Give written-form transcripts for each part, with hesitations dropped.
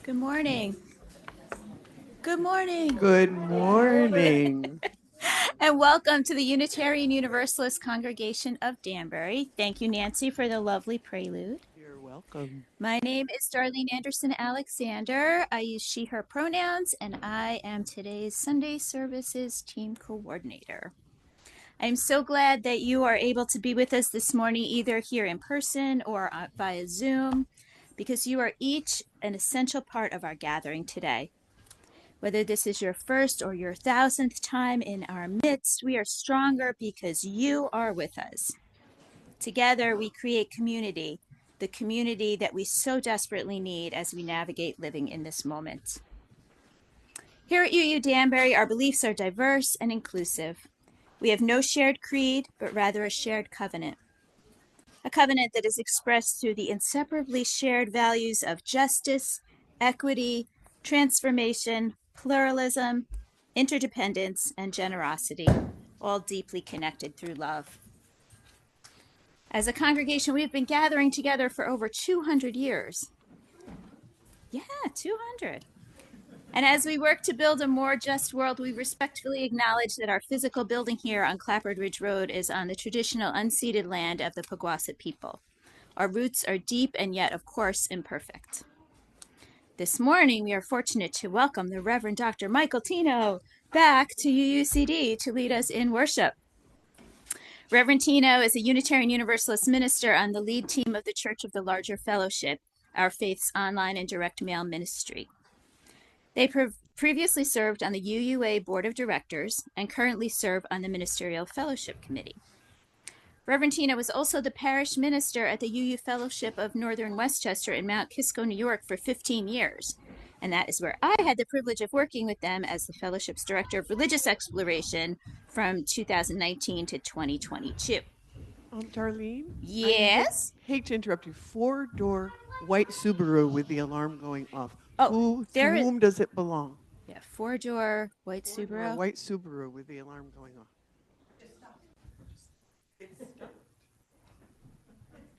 Good morning. Good morning. Good morning. And welcome to the Unitarian Universalist Congregation of Danbury. Thank you, Nancy, for the lovely prelude. You're welcome. My name is Darlene Anderson Alexander. I use she, her pronouns, and I am today's Sunday Services Team Coordinator. I'm so glad that you are able to be with us this morning, either here in person or via Zoom, because you are each an essential part of our gathering today. Whether this is your first or your 1000th time in our midst, we are stronger because you are with us. Together, we create community, the community that we so desperately need as we navigate living in this moment. Here at UU Danbury, our beliefs are diverse and inclusive. We have no shared creed, but rather a shared covenant. A covenant that is expressed through the inseparably shared values of justice, equity, transformation, pluralism, interdependence, and generosity, all deeply connected through love. As a congregation, we've been gathering together for over 200 years. Yeah, 200. And as we work to build a more just world, we respectfully acknowledge that our physical building here on Clapboard Ridge Road is on the traditional unceded land of the Pequawsit people. Our roots are deep and yet, of course, imperfect. This morning, we are fortunate to welcome the Reverend Dr. Michael Tino back to UUCD to lead us in worship. Reverend Tino is a Unitarian Universalist minister on the lead team of the Church of the Larger Fellowship, our faith's online and direct mail ministry. They previously served on the UUA Board of Directors and currently serve on the Ministerial Fellowship Committee. Reverend Tino was also the parish minister at the UU Fellowship of Northern Westchester in Mount Kisco, New York for 15 years, and that is where I had the privilege of working with them as the Fellowship's Director of Religious Exploration from 2019 to 2022. Darlene? Yes? I hate to interrupt you. Four-door white Subaru with the alarm going off. Oh, To whom does it belong? Yeah, four-door white Four-door Subaru. white Subaru with the alarm going off.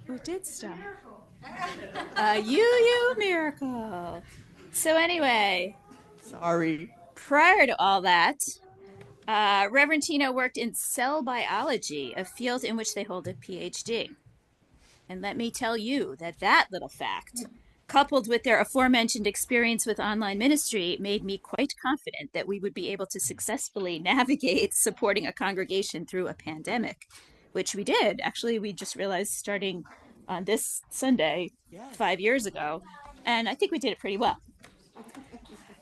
Oh, it did stop. You miracle. So anyway, Sorry. prior to all that, Reverend Tino worked in cell biology, a field in which they hold a PhD. And let me tell you that little fact, coupled with their aforementioned experience with online ministry, made me quite confident that we would be able to successfully navigate supporting a congregation through a pandemic, which we did. Actually, we just realized starting on this Sunday, 5 years ago, and I think we did it pretty well.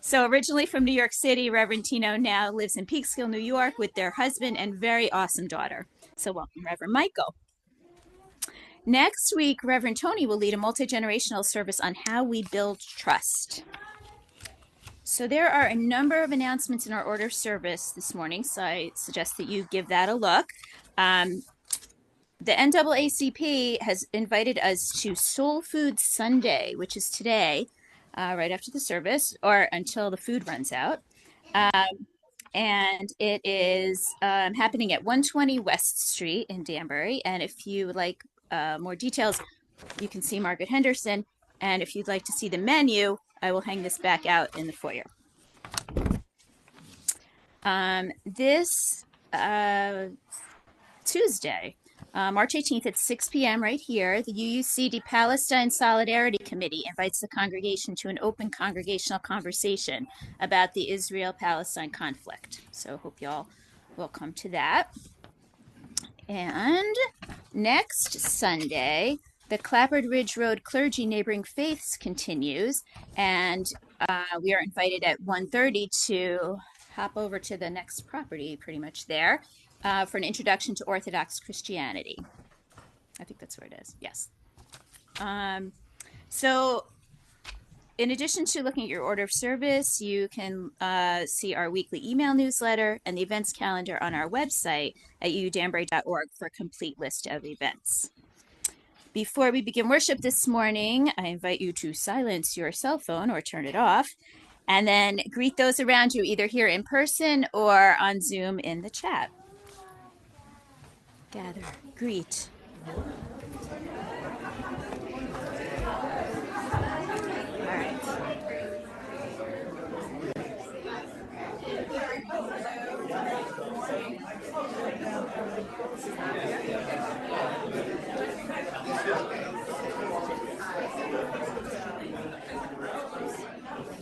So originally from New York City, Reverend Tino now lives in Peekskill, New York with their husband and very awesome daughter. So welcome, Reverend Michael. Next week, Reverend Tony will lead a multi-generational service on how we build trust. So there are a number of announcements in our order of service this morning, so I suggest that you give that a look. The NAACP has invited us to Soul Food Sunday, which is today, right after the service, or until the food runs out. And it is happening at 120 West Street in Danbury. And if you would like more details, you can see Margaret Henderson. And if you'd like to see the menu, I will hang this back out in the foyer. This Tuesday, March 18th at 6 p.m. right here, the UUCD Palestine Solidarity Committee invites the congregation to an open congregational conversation about the Israel-Palestine conflict. So hope y'all will come to that. And next Sunday, the Clapboard Ridge Road Clergy Neighboring Faiths continues, and we are invited at 1:30 to hop over to the next property pretty much there for an introduction to Orthodox Christianity. I think that's where it is. Yes. So in addition to looking at your order of service, you can see our weekly email newsletter and the events calendar on our website at udanbury.org for a complete list of events. Before we begin worship this morning, I invite you to silence your cell phone or turn it off, and then greet those around you either here in person or on Zoom in the chat. Gather, greet.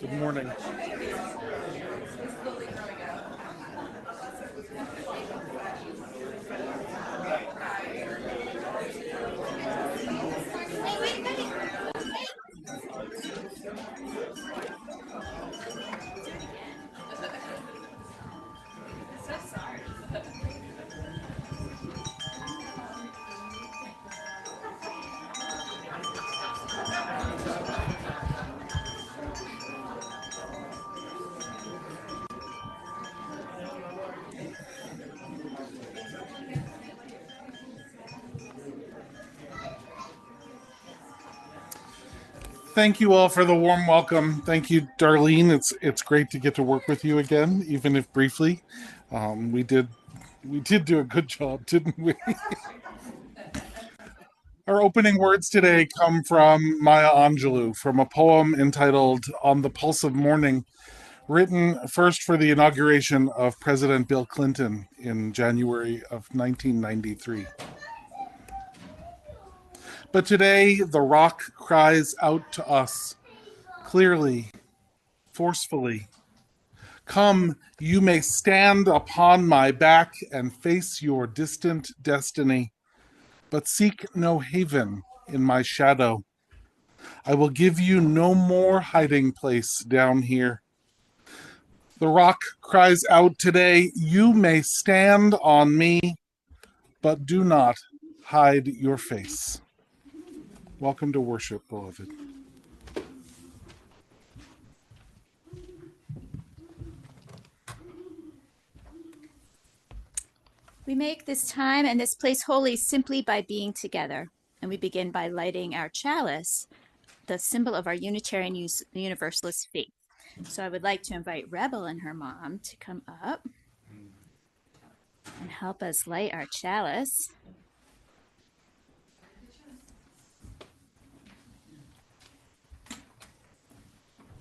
Good morning. Thank you all for the warm welcome. Thank you, Darlene. It's great to get to work with you again, even if briefly. We did do a good job, didn't we? Our opening words today come from Maya Angelou, from a poem entitled On the Pulse of Morning, written first for the inauguration of President Bill Clinton in January of 1993. But today, the rock cries out to us, clearly, forcefully. Come, you may stand upon my back and face your distant destiny, but seek no haven in my shadow. I will give you no more hiding place down here. The rock cries out today, you may stand on me, but do not hide your face. Welcome to worship, beloved. We make this time and this place holy simply by being together. And we begin by lighting our chalice, the symbol of our Unitarian Universalist faith. So I would like to invite Rebel and her mom to come up and help us light our chalice.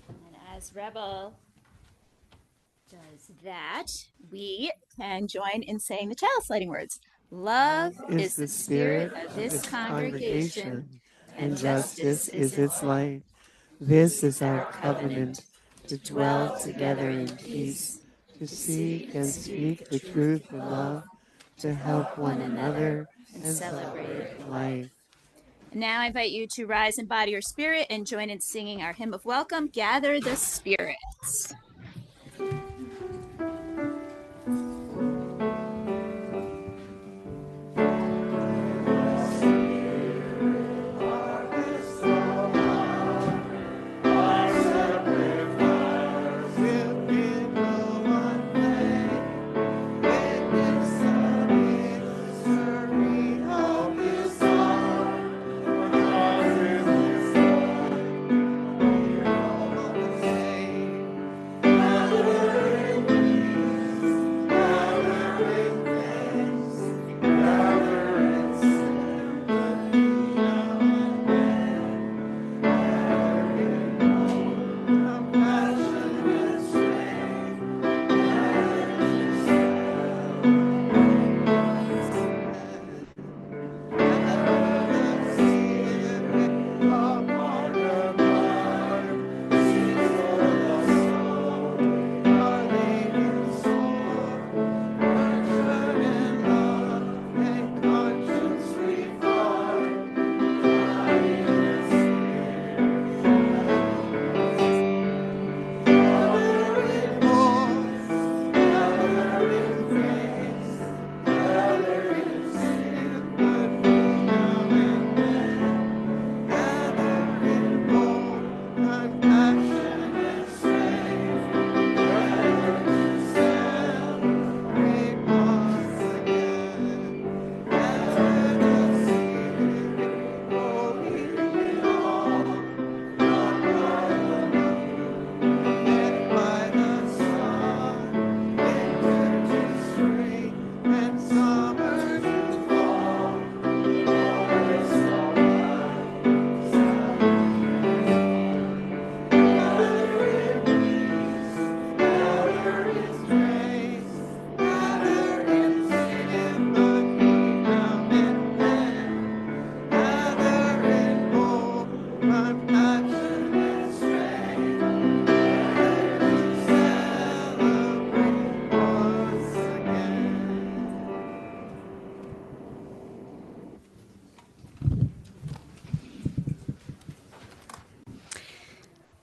And as Rebel does that, we can join in saying the chalice lighting words. Love is the spirit of this congregation, and justice is its light. This is our covenant, to dwell together in peace, to seek and speak the truth in love, to help one another and celebrate life. Now I invite you to rise in body or spirit and join in singing our hymn of welcome, Gather the Spirits.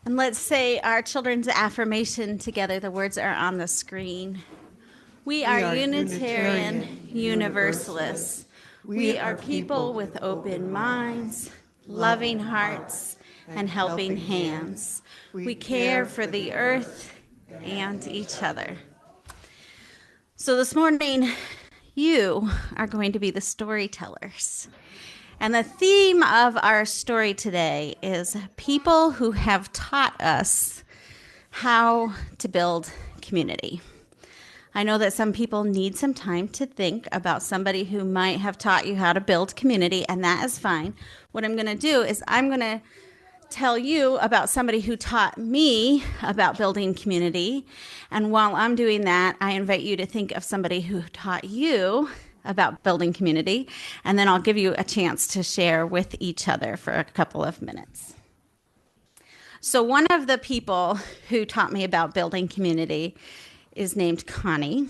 And let's say our children's affirmation together. The words are on the screen. We are Unitarian Universalists. We are people with open minds, loving hearts, and helping hands. We care for the earth and each other. So this morning, you are going to be the storytellers. And the theme of our story today is people who have taught us how to build community. I know that some people need some time to think about somebody who might have taught you how to build community, and that is fine. What I'm going to do is I'm going to tell you about somebody who taught me about building community. And while I'm doing that, I invite you to think of somebody who taught you about building community, and then I'll give you a chance to share with each other for a couple of minutes. So one of the people who taught me about building community is named Connie,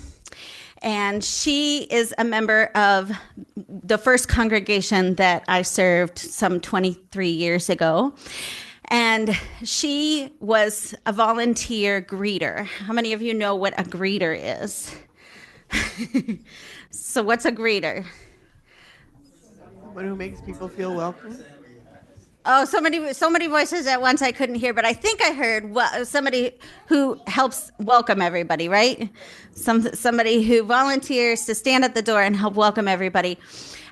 and she is a member of the first congregation that I served some 23 years ago. And she was a volunteer greeter. How many of you know what a greeter is? So what's a greeter? Someone who makes people feel welcome. Oh, so many voices at once I couldn't hear, but I think I heard somebody who helps welcome everybody, right? Somebody who volunteers to stand at the door and help welcome everybody.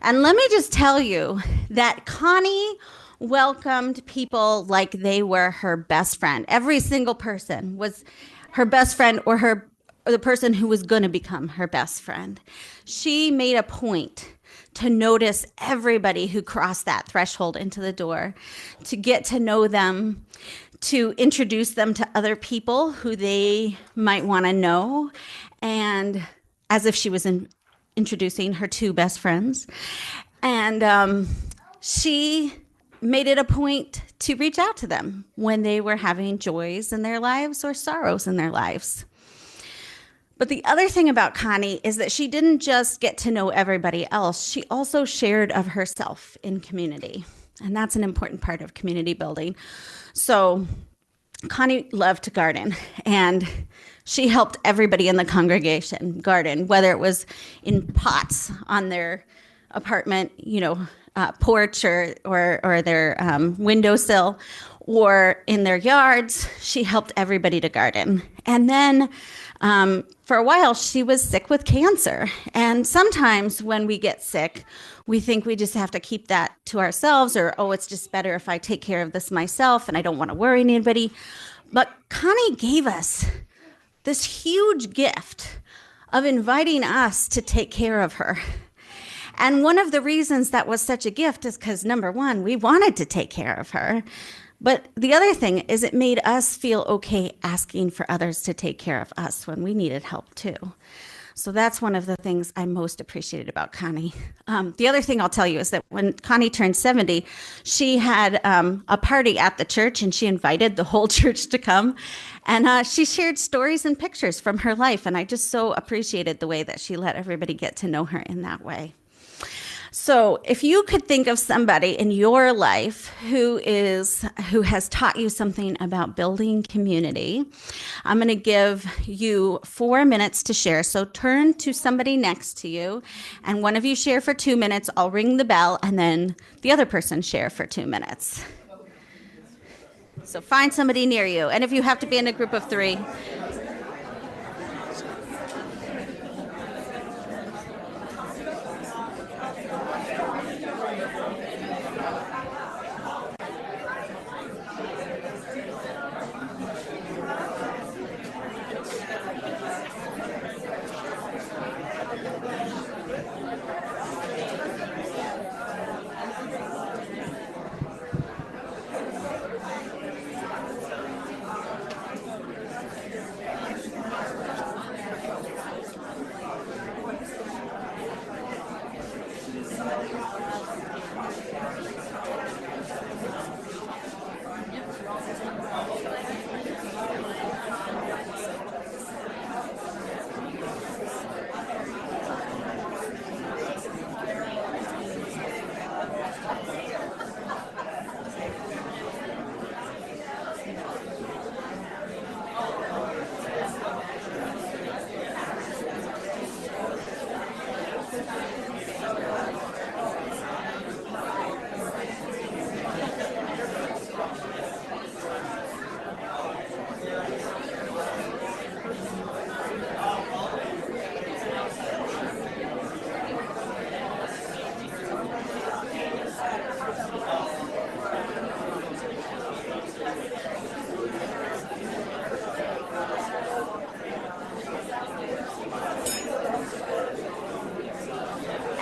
And let me just tell you that Connie welcomed people like they were her best friend. Every single person was her best friend or the person who was going to become her best friend. She made a point to notice everybody who crossed that threshold into the door, to get to know them, to introduce them to other people who they might want to know, and as if she was introducing her two best friends. And she made it a point to reach out to them when they were having joys in their lives or sorrows in their lives. But the other thing about Connie is that she didn't just get to know everybody else, she also shared of herself in community. And that's an important part of community building. So Connie loved to garden, and she helped everybody in the congregation garden, whether it was in pots on their apartment, porch or their windowsill, or in their yards. She helped everybody to garden. And then for a while, she was sick with cancer. And sometimes when we get sick, we think we just have to keep that to ourselves, or, oh, it's just better if I take care of this myself and I don't want to worry anybody. But Connie gave us this huge gift of inviting us to take care of her. And one of the reasons that was such a gift is because, number one, we wanted to take care of her. But the other thing is it made us feel okay asking for others to take care of us when we needed help too. So that's one of the things I most appreciated about Connie. The other thing I'll tell you is that when Connie turned 70, she had a party at the church, and she invited the whole church to come. And she shared stories and pictures from her life. And I just so appreciated the way that she let everybody get to know her in that way. So if you could think of somebody in your life who has taught you something about building community, I'm going to give you 4 minutes to share. So turn to somebody next to you, and one of you share for 2 minutes. I'll ring the bell, and then the other person share for 2 minutes. So find somebody near you, and if you have to be in a group of 3.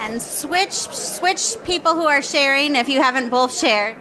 And switch people who are sharing if you haven't both shared.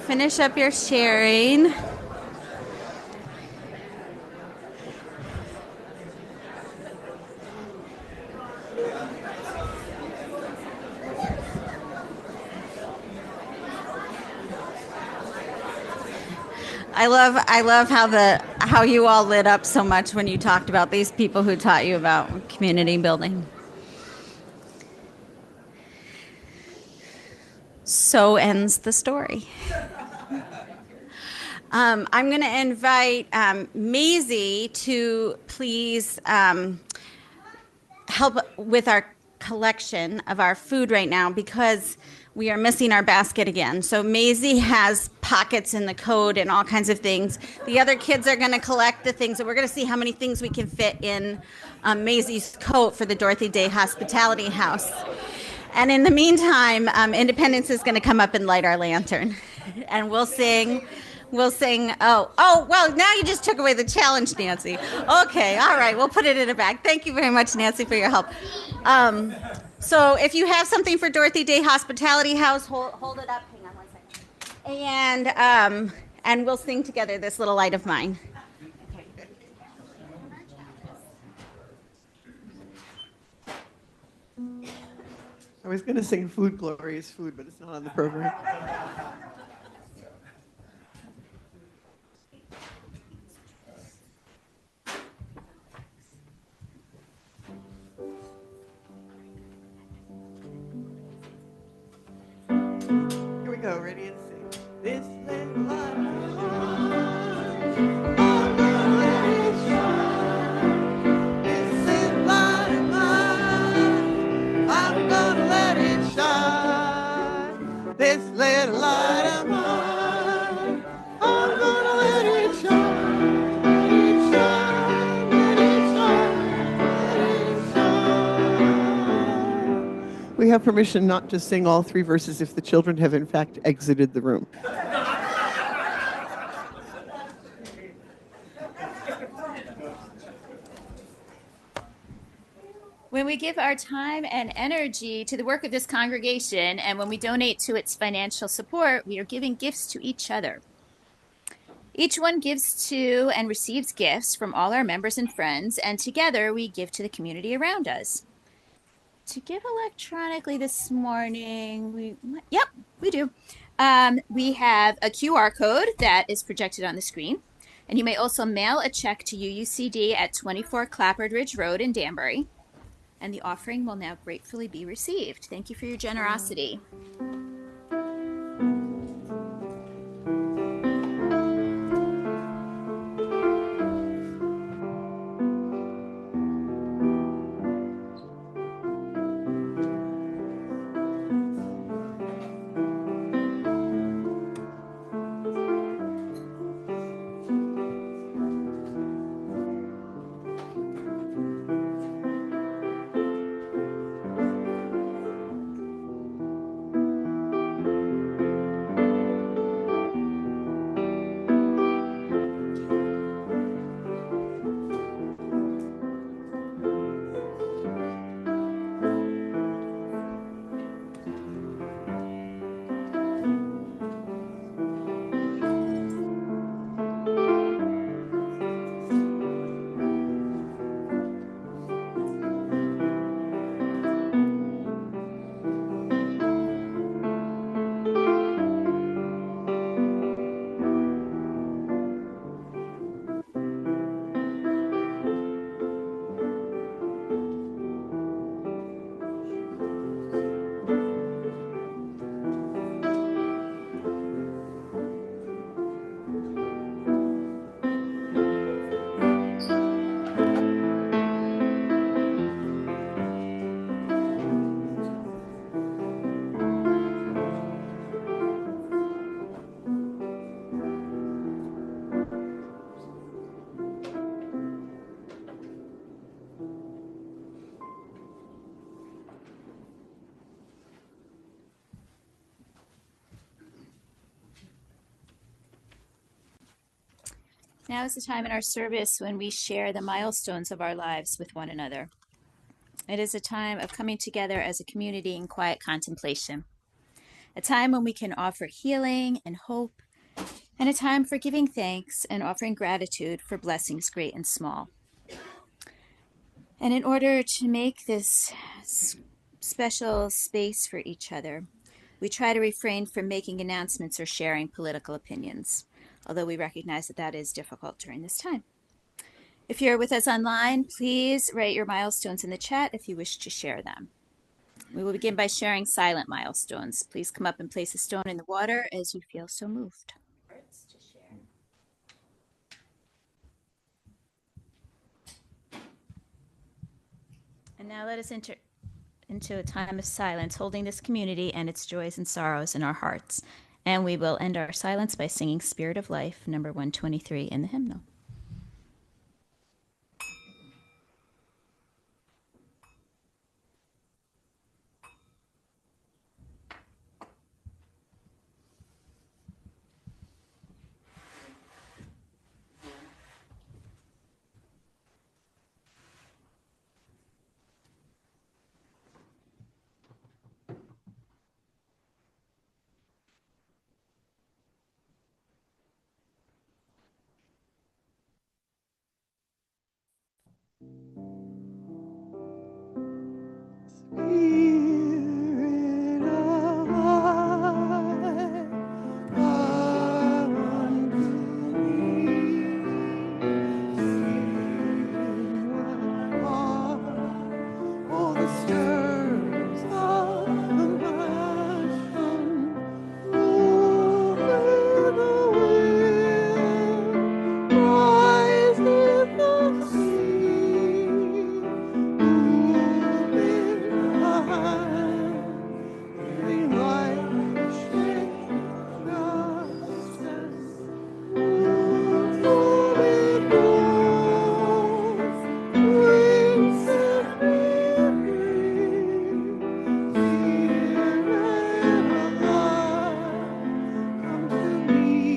finish up your sharing. I love how you all lit up so much when you talked about these people who taught you about community building. So ends the story. I'm going to invite Maisie to please help with our collection of our food right now because we are missing our basket again. So Maisie has pockets in the code and all kinds of things. The other kids are going to collect the things, and we're going to see how many things we can fit in Maisie's coat for the Dorothy Day Hospitality House. And in the meantime, Independence is going to come up and light our lantern, and we'll sing. Oh, well, now you just took away the challenge, Nancy. Okay, all right, we'll put it in a bag. Thank you very much, Nancy, for your help. So if you have something for Dorothy Day Hospitality House, hold it up. Hang on 1 second. And we'll sing together this little light of mine. I was going to sing Food Glorious Food, but it's not on the program. Here we go, ready and sing. This little light of mine, I'm gonna let it shine. This little light of mine, I'm gonna let it shine. This little light of mine, I'm gonna let it shine. Let it shine, let it shine, let it shine. We have permission not to sing all 3 verses if the children have in fact exited the room. When we give our time and energy to the work of this congregation, and when we donate to its financial support, we are giving gifts to each other. Each one gives to and receives gifts from all our members and friends, and together we give to the community around us. To give electronically this morning, we do. We have a QR code that is projected on the screen, and you may also mail a check to UUCD at 24 Claphard Ridge Road in Danbury. And the offering will now gratefully be received. Thank you for your generosity. Now is the time in our service when we share the milestones of our lives with one another. It is a time of coming together as a community in quiet contemplation. a time when we can offer healing and hope, and a time for giving thanks and offering gratitude for blessings great and small. And in order to make this special space for each other, we try to refrain from making announcements or sharing political opinions, although we recognize that that is difficult during this time. If you're with us online, please write your milestones in the chat if you wish to share them. We will begin by sharing silent milestones. Please come up and place a stone in the water as you feel so moved. And now let us enter into a time of silence, holding this community and its joys and sorrows in our hearts. And we will end our silence by singing Spirit of Life, number 123 in the hymnal. Spirit of life, come unto me. Sing my heart, oh, the stirs of compassion, move in the wind, rise in the sea, move in the hand, living light, shake justice, move it goes, wings set me free, Spirit of life, come to me, come to me.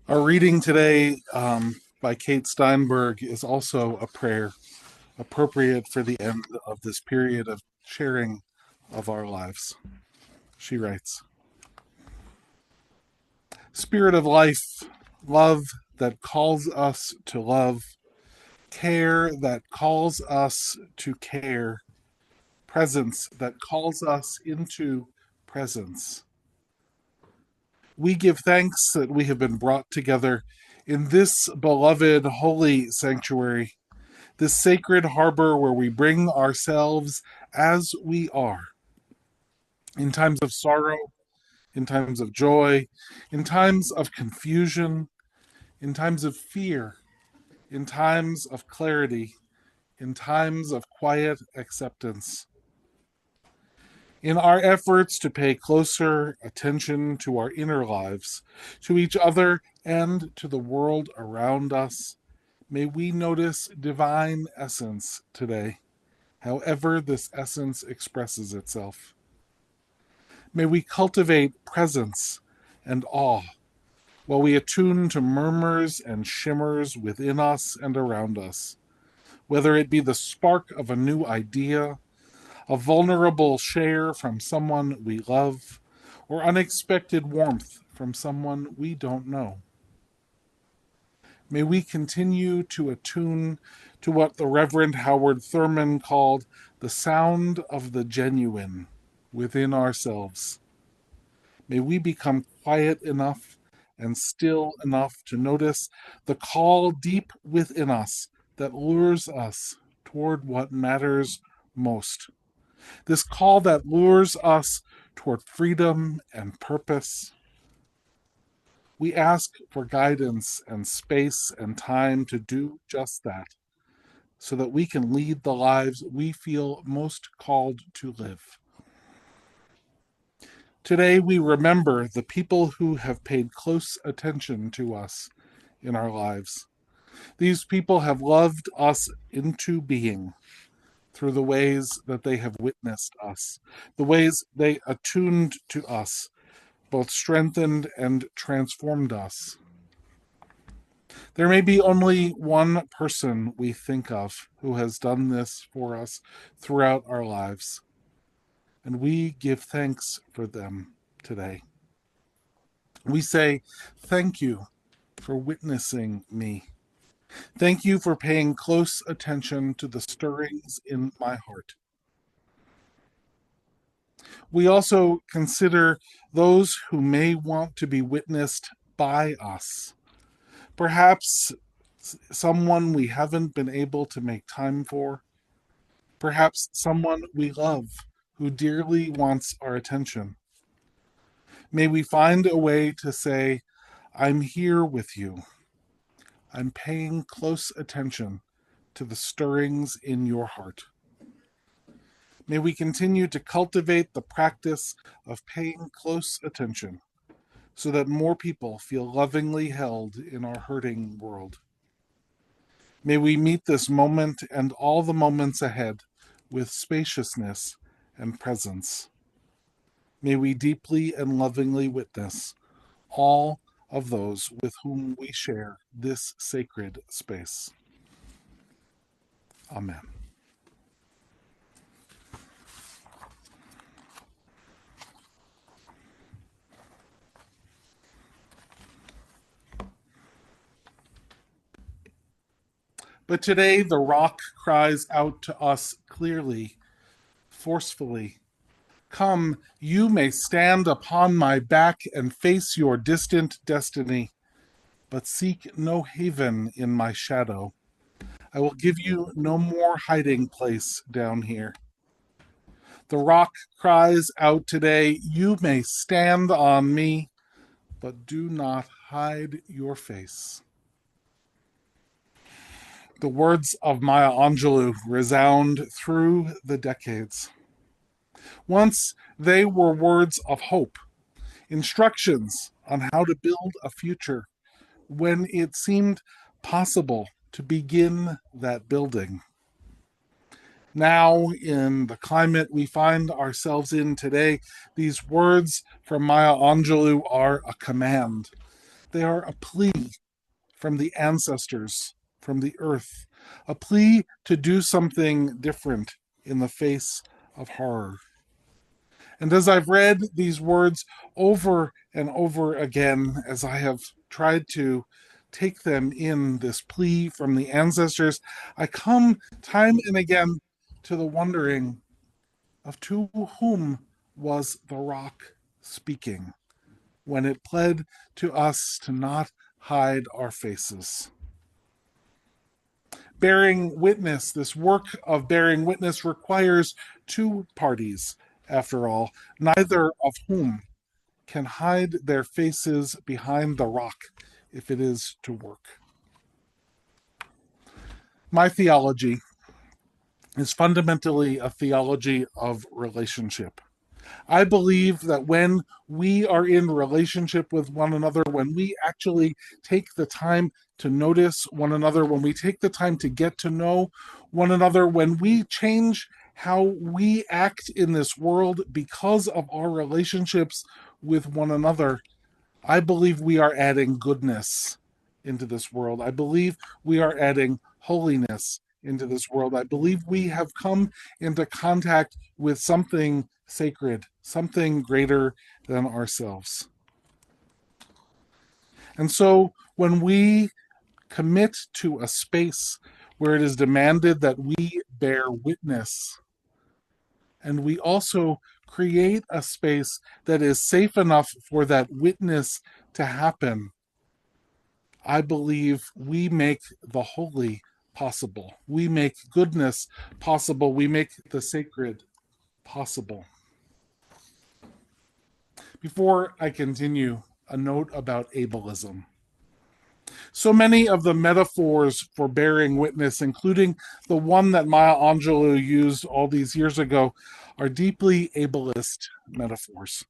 Our reading today by Kate Steinberg is also a prayer appropriate for the end of this period of sharing of our lives. She writes, Spirit of life, love that calls us to love, care that calls us to care, presence that calls us into presence. We give thanks that we have been brought together in this beloved holy sanctuary, this sacred harbor where we bring ourselves as we are. In times of sorrow, in times of joy, in times of confusion, in times of fear, in times of clarity, in times of quiet acceptance. In our efforts to pay closer attention to our inner lives, to each other, and to the world around us, may we notice divine essence today, however this essence expresses itself. May we cultivate presence and awe while we attune to murmurs and shimmers within us and around us, whether it be the spark of a new idea, a vulnerable share from someone we love, or unexpected warmth from someone we don't know. May we continue to attune to what the Reverend Howard Thurman called the sound of the genuine within ourselves. May we become quiet enough and still enough to notice the call deep within us that lures us toward what matters most. This call that lures us toward freedom and purpose. We ask for guidance and space and time to do just that, so that we can lead the lives we feel most called to live. Today, we remember the people who have paid close attention to us in our lives. These people have loved us into being through the ways that they have witnessed us, the ways they attuned to us, both strengthened and transformed us. There may be only one person we think of who has done this for us throughout our lives, and we give thanks for them today. We say, thank you for witnessing me. Thank you for paying close attention to the stirrings in my heart. We also consider those who may want to be witnessed by us. Perhaps someone we haven't been able to make time for. Perhaps someone we love who dearly wants our attention. May we find a way to say, I'm here with you. I'm paying close attention to the stirrings in your heart. May we continue to cultivate the practice of paying close attention so that more people feel lovingly held in our hurting world. May we meet this moment and all the moments ahead with spaciousness and presence. May we deeply and lovingly witness all of those with whom we share this sacred space. Amen. But today the rock cries out to us clearly, forcefully, come, you may stand upon my back and face your distant destiny, but seek no haven in my shadow. I will give you no more hiding place down here. The rock cries out today, you may stand on me, but do not hide your face. The words of Maya Angelou resound through the decades. Once they were words of hope, instructions on how to build a future when it seemed possible to begin that building. Now, in the climate we find ourselves in today, these words from Maya Angelou are a command. They are a plea from the ancestors, from the earth, a plea to do something different in the face of horror. And as I've read these words over and over again, as I have tried to take them in, this plea from the ancestors, I come time and again to the wondering of to whom was the rock speaking when it pled to us to not hide our faces. Bearing witness, this work of bearing witness requires two parties, after all, neither of whom can hide their faces behind the rock if it is to work. My theology is fundamentally a theology of relationship. I believe that when we are in relationship with one another, when we actually take the time to notice one another, when we take the time to get to know one another, when we change how we act in this world because of our relationships with one another, I believe we are adding goodness into this world. I believe we are adding holiness into this world. I believe we have come into contact with something sacred, something greater than ourselves. And so when we commit to a space where it is demanded that we bear witness, and we also create a space that is safe enough for that witness to happen, I believe we make the holy possible. We make goodness possible. We make the sacred possible. Before I continue, a note about ableism. So many of the metaphors for bearing witness, including the one that Maya Angelou used all these years ago, are deeply ableist metaphors.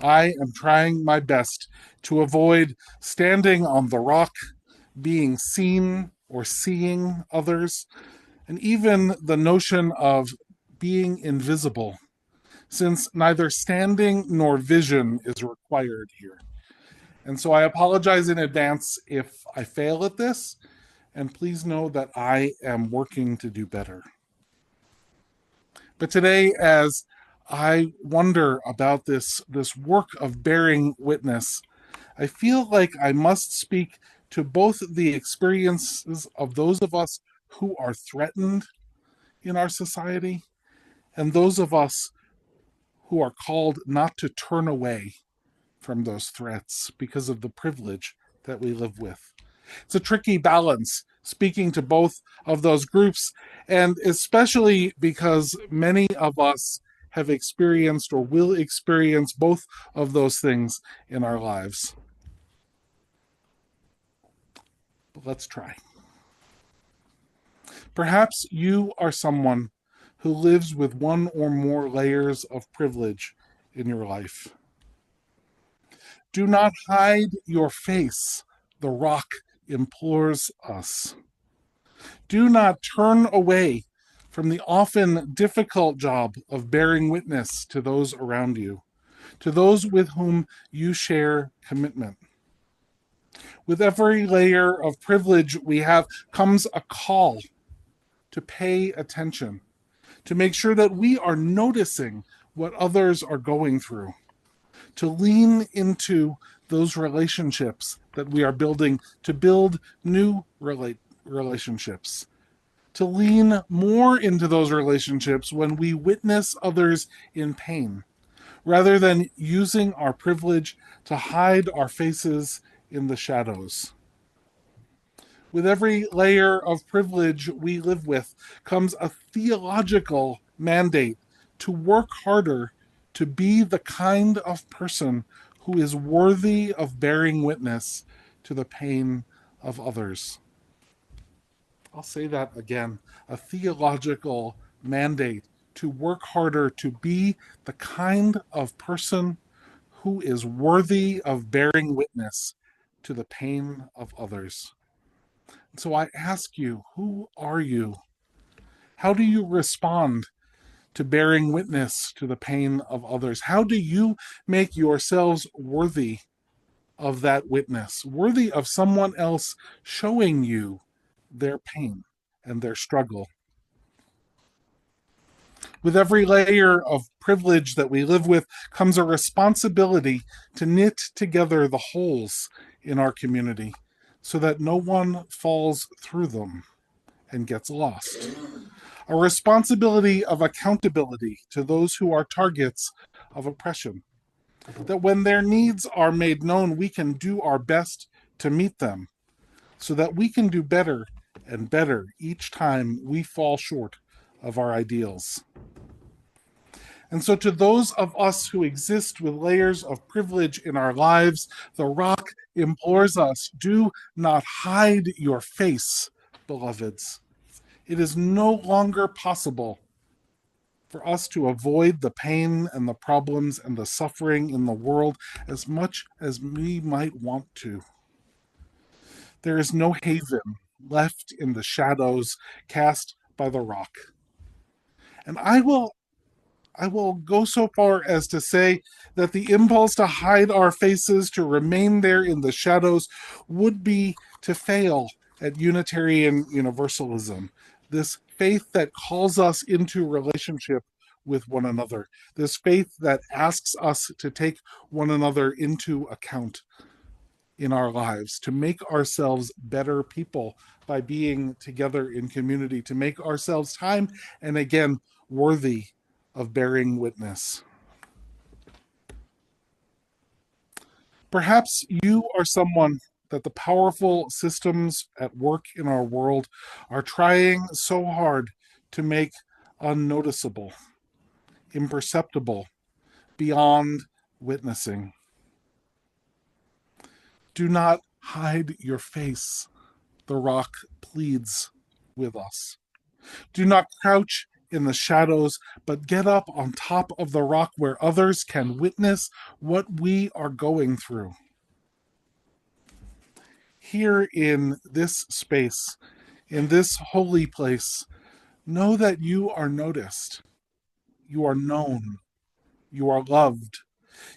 I am trying my best to avoid standing on the rock, being seen or seeing others, and even the notion of being invisible, since neither standing nor vision is required here. And so I apologize in advance if I fail at this, and please know that I am working to do better. But today, as I wonder about this work of bearing witness, I feel like I must speak to both the experiences of those of us who are threatened in our society and those of us who are called not to turn away from those threats because of the privilege that we live with. It's a tricky balance speaking to both of those groups, and especially because many of us have experienced or will experience both of those things in our lives. But let's try. Perhaps you are someone who lives with one or more layers of privilege in your life. Do not hide your face, the rock implores us. Do not turn away from the often difficult job of bearing witness to those around you, to those with whom you share commitment. With every layer of privilege we have comes a call to pay attention, to make sure that we are noticing what others are going through, to lean into those relationships that we are building, to build new relationships, to lean more into those relationships when we witness others in pain, rather than using our privilege to hide our faces in the shadows. With every layer of privilege we live with comes a theological mandate to work harder to be the kind of person who is worthy of bearing witness to the pain of others. I'll say that again, a theological mandate to work harder to be the kind of person who is worthy of bearing witness to the pain of others. So I ask you, who are you? How do you respond to bearing witness to the pain of others? How do you make yourselves worthy of that witness, worthy of someone else showing you their pain and their struggle? With every layer of privilege that we live with comes a responsibility to knit together the holes in our community so that no one falls through them and gets lost. A responsibility of accountability to those who are targets of oppression. That when their needs are made known, we can do our best to meet them so that we can do better and better each time we fall short of our ideals. And so, to those of us who exist with layers of privilege in our lives, the rock implores us, do not hide your face, beloveds. It is no longer possible for us to avoid the pain and the problems and the suffering in the world as much as we might want to. There is no haven left in the shadows cast by the rock. And I will go so far as to say that the impulse to hide our faces, to remain there in the shadows, would be to fail at Unitarian Universalism. This faith that calls us into relationship with one another, this faith that asks us to take one another into account in our lives, to make ourselves better people by being together in community, to make ourselves time and again worthy of bearing witness. Perhaps you are someone that the powerful systems at work in our world are trying so hard to make unnoticeable, imperceptible, beyond witnessing. Do not hide your face, the rock pleads with us. Do not crouch in the shadows, but get up on top of the rock where others can witness what we are going through. Here in this space, in this holy place, Know that you are noticed, you are known, you are loved,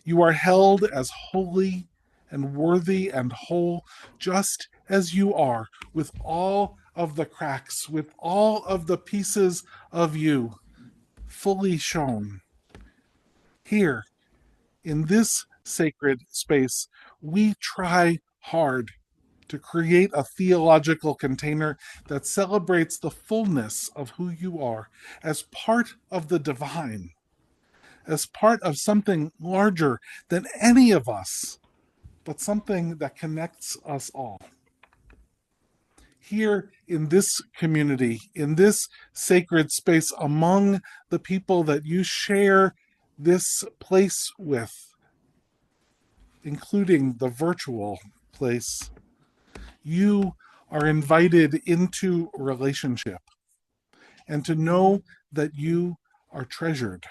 you are held as holy and worthy and whole, just as you are, with all of the cracks, with all of the pieces of you fully shown. Here, in this sacred space, we try hard to create a theological container that celebrates the fullness of who you are as part of the divine, as part of something larger than any of us, but something that connects us all. Here in this community, in this sacred space, among the people that you share this place with, including the virtual place, you are invited into relationship and to know that you are treasured.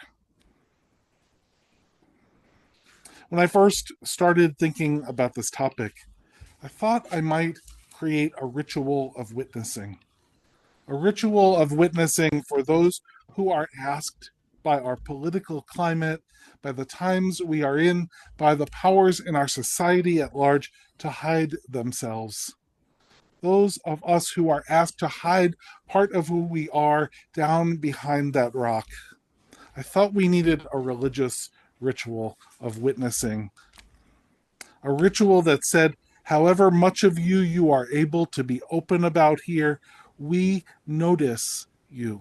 When I first started thinking about this topic, I thought I might create a ritual of witnessing. A ritual of witnessing for those who are asked by our political climate, by the times we are in, by the powers in our society at large to hide themselves. Those of us who are asked to hide part of who we are down behind that rock. I thought we needed a religious ritual of witnessing. A ritual that said, however much of you are able to be open about here, we notice you.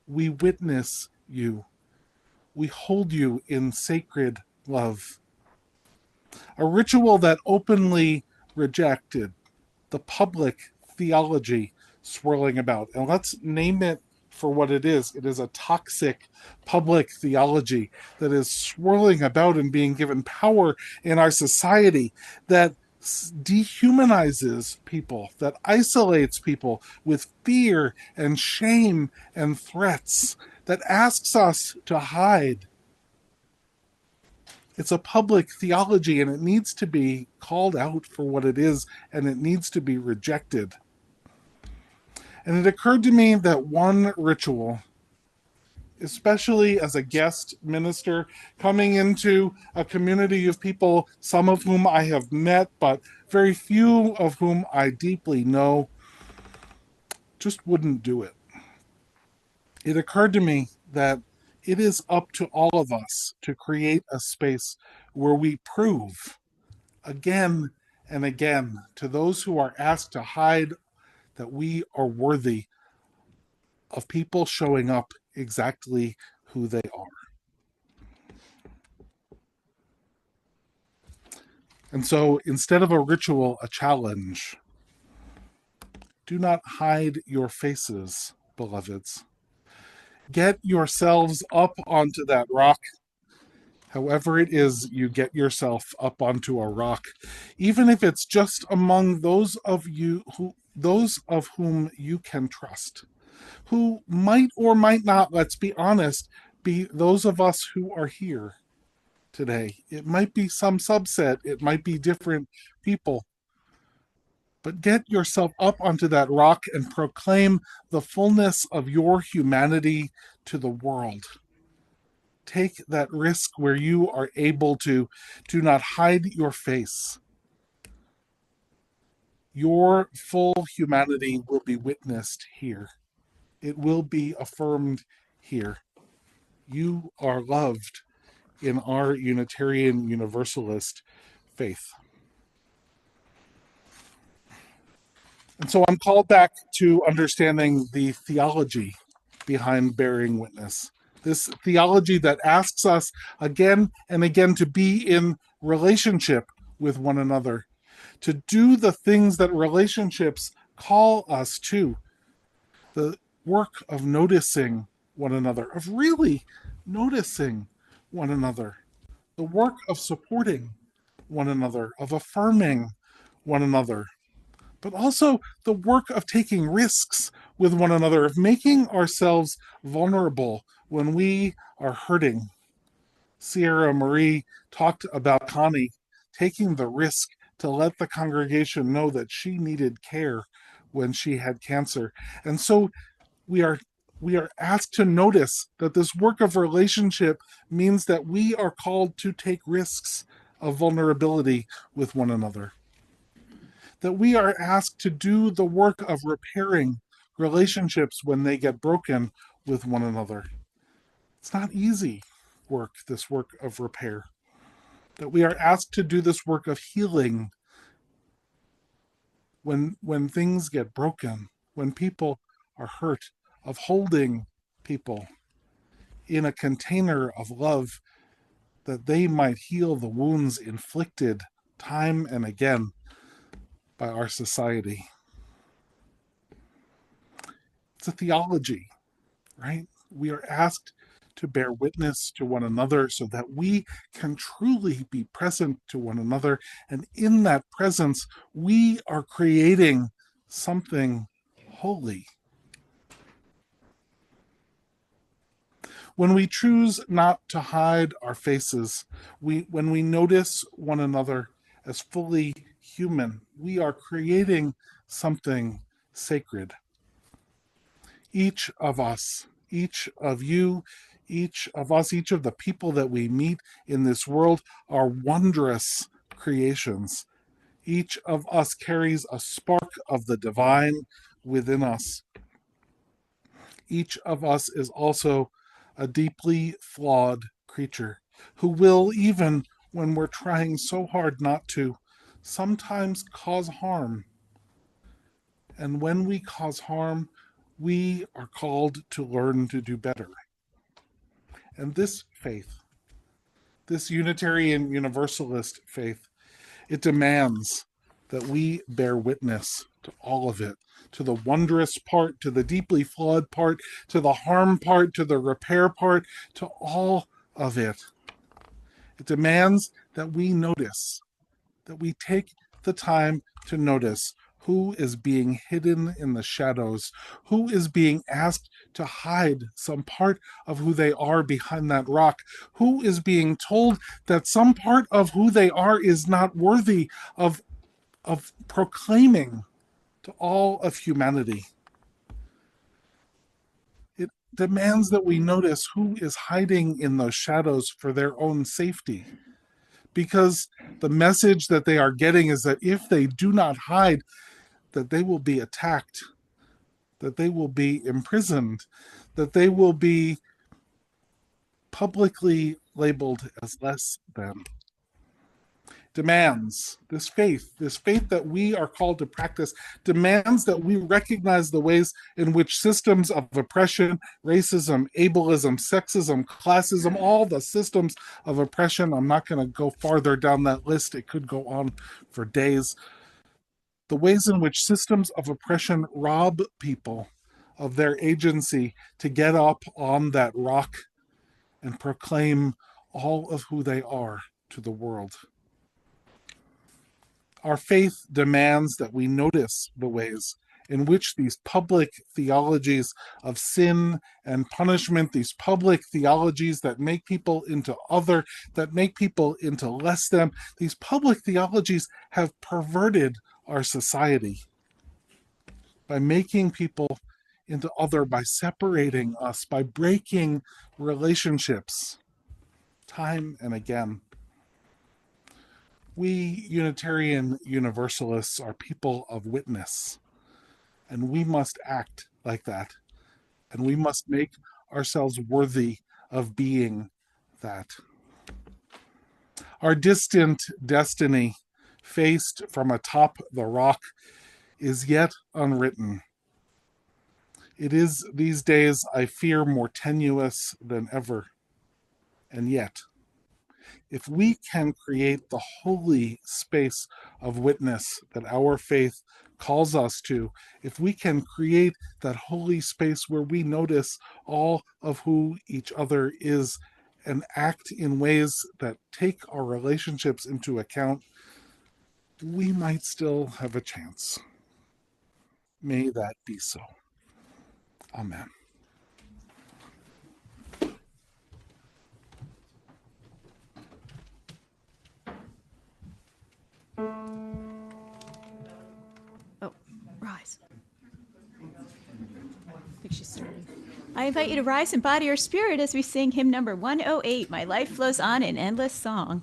We witness you. We hold you in sacred love. A ritual that openly rejected the public theology swirling about. And let's name it for what it is. It is a toxic public theology that is swirling about and being given power in our society, that dehumanizes people, that isolates people with fear and shame and threats, that asks us to hide. It's a public theology, and it needs to be called out for what it is, and it needs to be rejected. And it occurred to me that one ritual, especially as a guest minister coming into a community of people, some of whom I have met, but very few of whom I deeply know, just wouldn't do it. It occurred to me that it is up to all of us to create a space where we prove again and again to those who are asked to hide that we are worthy of people showing up exactly who they are. And so instead of a ritual, a challenge. Do not hide your faces, beloveds. Get yourselves up onto that rock. However it is you get yourself up onto a rock, even if it's just among those of whom you can trust, who might or might not, let's be honest, be those of us who are here today. It might be some subset, it might be different people. But get yourself up onto that rock and proclaim the fullness of your humanity to the world. Take that risk where you are able to. Do not hide your face. Your full humanity will be witnessed here. It will be affirmed here. You are loved in our Unitarian Universalist faith. And so I'm called back to understanding the theology behind bearing witness. This theology that asks us again and again to be in relationship with one another, to do the things that relationships call us to. The work of noticing one another, of really noticing one another. The work of supporting one another, of affirming one another. But also the work of taking risks with one another, of making ourselves vulnerable when we are hurting. Sierra Marie talked about Connie taking the risk to let the congregation know that she needed care when she had cancer. And so we are We are asked to notice that this work of relationship means that we are called to take risks of vulnerability with one another. That we are asked to do the work of repairing relationships when they get broken with one another. It's not easy work, this work of repair. That we are asked to do this work of healing when things get broken, when people are hurt, of holding people in a container of love that they might heal the wounds inflicted time and again by our society. It's a theology, right? We are asked to bear witness to one another so that we can truly be present to one another. And in that presence, we are creating something holy. When we choose not to hide our faces, when we notice one another as fully human, we are creating something sacred. Each of us, each of you, each of us, each of the people that we meet in this world are wondrous creations. Each of us carries a spark of the divine within us. Each of us is also a deeply flawed creature who will, even when we're trying so hard not to, sometimes cause harm. And when we cause harm, we are called to learn to do better. And this faith, this Unitarian Universalist faith, it demands that we bear witness to all of it, to the wondrous part, to the deeply flawed part, to the harm part, to the repair part, to all of it. It demands that we notice, that we take the time to notice who is being hidden in the shadows, who is being asked to hide some part of who they are behind that rock, who is being told that some part of who they are is not worthy of proclaiming to all of humanity. It demands that we notice who is hiding in those shadows for their own safety. Because the message that they are getting is that if they do not hide, that they will be attacked, that they will be imprisoned, that they will be publicly labeled as less than. Demands this faith that we are called to practice, demands that we recognize the ways in which systems of oppression, racism, ableism, sexism, classism, all the systems of oppression, I'm not going to go farther down that list, it could go on for days, the ways in which systems of oppression rob people of their agency to get up on that rock and proclaim all of who they are to the world. Our faith demands that we notice the ways in which these public theologies of sin and punishment, these public theologies that make people into other, that make people into less than, these public theologies have perverted our society by making people into other, by separating us, by breaking relationships time and again. We Unitarian Universalists are people of witness, and we must act like that, and we must make ourselves worthy of being that. Our distant destiny, faced from atop the rock, is yet unwritten. It is these days, I fear, more tenuous than ever. And yet, if we can create the holy space of witness that our faith calls us to, if we can create that holy space where we notice all of who each other is and act in ways that take our relationships into account, we might still have a chance. May that be so. Amen. Oh, rise. I think she's starting. I invite you to rise in body or spirit as we sing hymn number 108, My Life Flows On in Endless Song.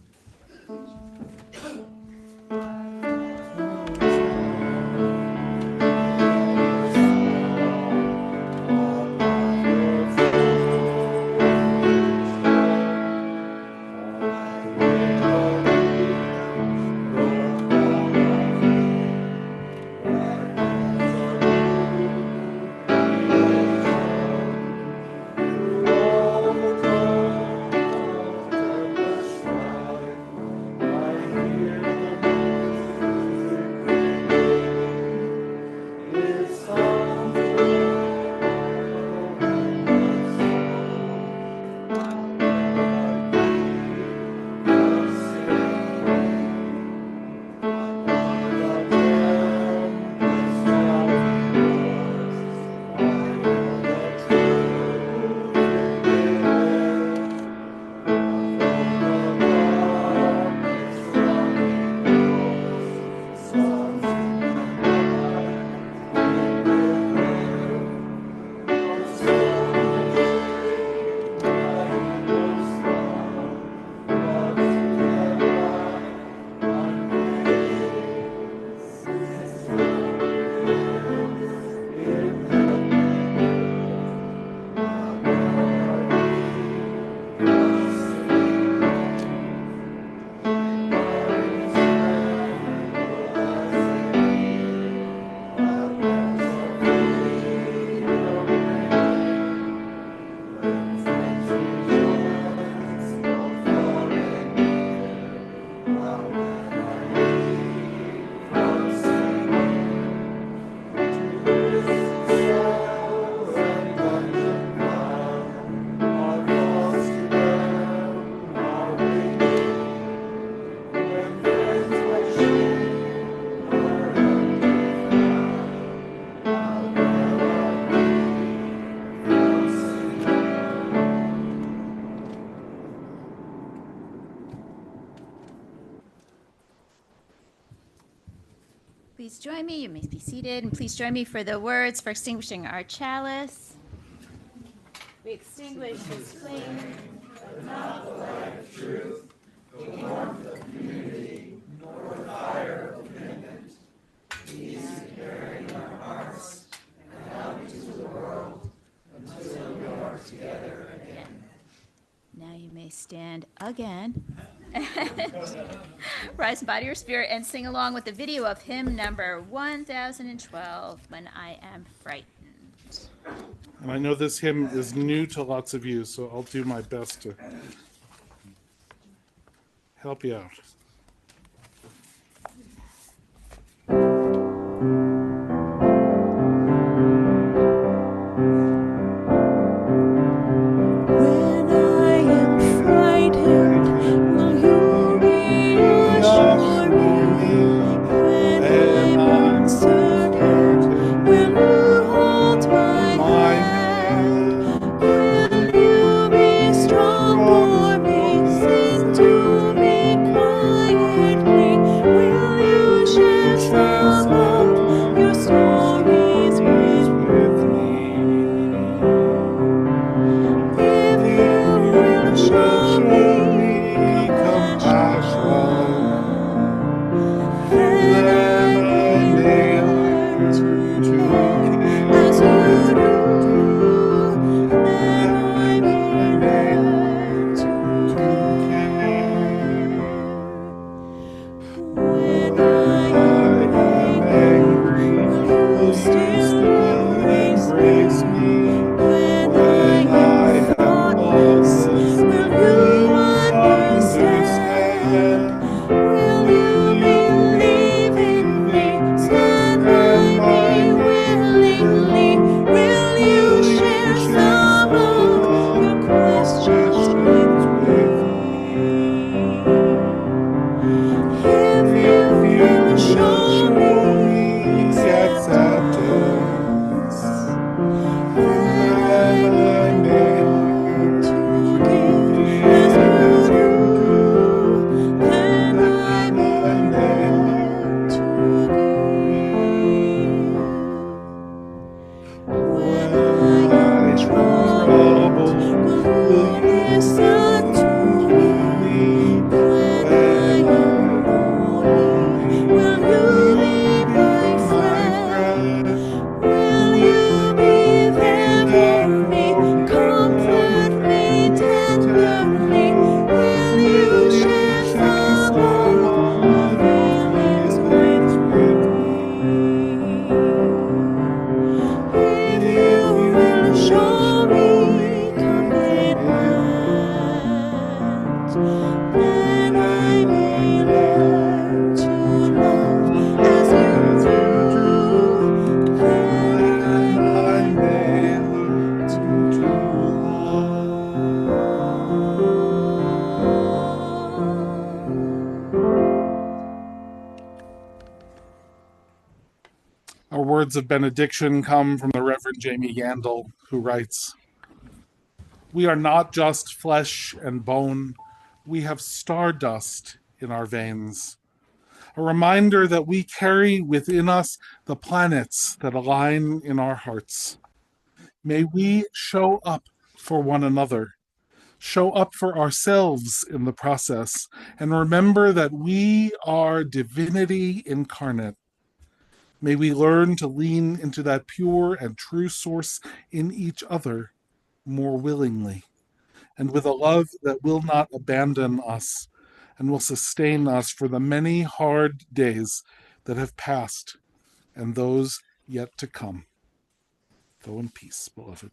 Please join me. You may be seated. And please join me for the words for extinguishing our chalice. We extinguish this flame. Now you may stand again. Rise in body or spirit and sing along with the video of hymn number 1012, When I Am Frightened. And I know this hymn is new to lots of you, so I'll do my best to help you out. When I am frightened, will you reassure me? When I'm uncertain, will you hold my hand? Will you be strong for me? Sing to me, cry. Our words of benediction come from the Reverend Jamie Yandel, who writes, "We are not just flesh and bone, we have stardust in our veins. A reminder that we carry within us the planets that align in our hearts. May we show up for one another, show up for ourselves in the process, and remember that we are divinity incarnate. May we learn to lean into that pure and true source in each other more willingly, and with a love that will not abandon us and will sustain us for the many hard days that have passed and those yet to come. Go in peace, beloved."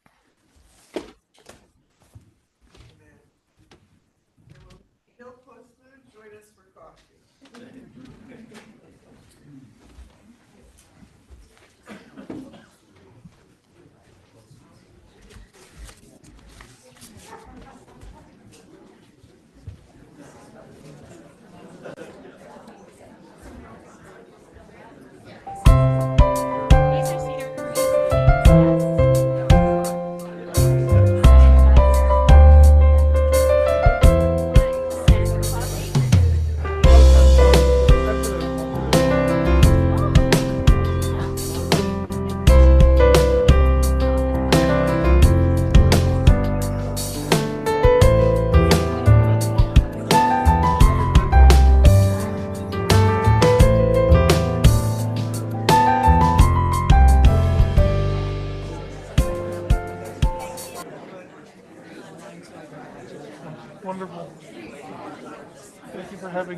Wonderful. Thank you for having me.